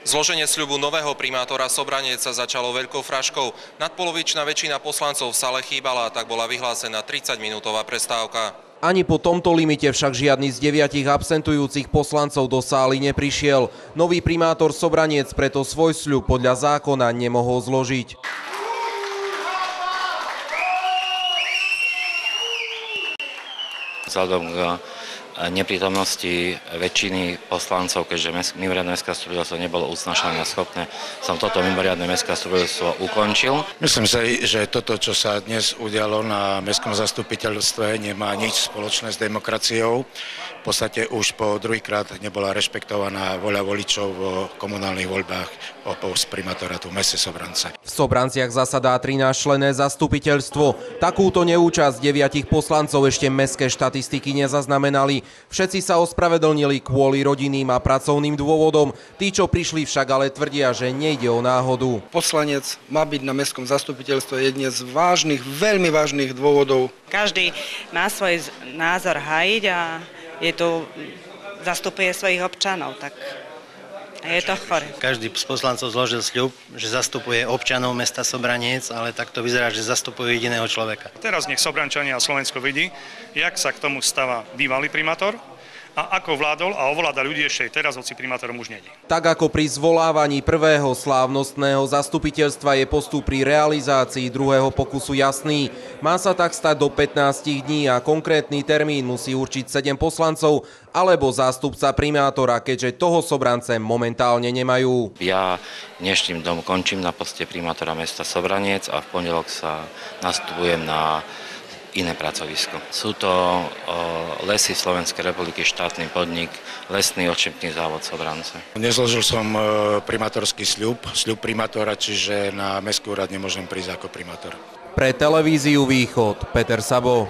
Zloženie sľubu nového primátora Sobraniec sa začalo veľkou fraškou. Nadpolovičná väčšina poslancov v sále chýbala, tak bola vyhlásená 30-minútová prestávka. Ani po tomto limite však žiadny z 9 absentujúcich poslancov do sály neprišiel. Nový primátor Sobraniec preto svoj sľub podľa zákona nemohol zložiť. Vzhľadom k neprítomnosti väčšiny poslancov, keďže mimoriadne mestské zastupiteľstvo nebolo usnášané schopné, som toto mimoriadne mestské zastupiteľstvo ukončil. Myslím si, že toto, čo sa dnes udialo na mestskom zastupiteľstve, nemá nič spoločné s demokraciou. V podstate už po druhýkrát nebola rešpektovaná voľa voličov v komunálnych voľbách o post primátora tu v meste Sobrance. V Sobranciach zasadá 13-členné zastupiteľstvo. Takúto neúčasť 9 poslancov ešte mestské štatistiky nezaznamenali. Všetci sa ospravedlnili kvôli rodinným a pracovným dôvodom. Tí, čo prišli, však ale tvrdia, že nejde o náhodu. Poslanec má byť na mestskom zastupiteľstve jedne z vážnych, veľmi vážnych dôvodov. Každý má svoj názor hájiť a zastupuje svojich občanov, tak je to chore. Každý z poslancov zložil sľub, že zastupuje občanov mesta Sobraniec, ale tak to vyzerá, že zastupuje jediného človeka. Teraz nech Sobrančania a Slovensko vidí, jak sa k tomu stáva bývalý primátor a ako vládol a ovláda ľudí ešte aj teraz, hoci primátorom už nejde. Tak ako pri zvolávaní prvého slávnostného zastupiteľstva je postup pri realizácii druhého pokusu jasný. Má sa tak stať do 15 dní a konkrétny termín musí určiť 7 poslancov alebo zástupca primátora, keďže toho Sobrance momentálne nemajú. Ja dnešným dom končím na poste primátora mesta Sobraniec a v pondelok sa nastupujem na iné pracovisko. Sú to Lesy Slovenskej republiky, štátny podnik, lesný odšepný závod Sobrance. Nezložil som primátorský sľub primátora, čiže na mestský úrad nemôžem prísť ako primátor. Pre televíziu Východ Peter Sabo.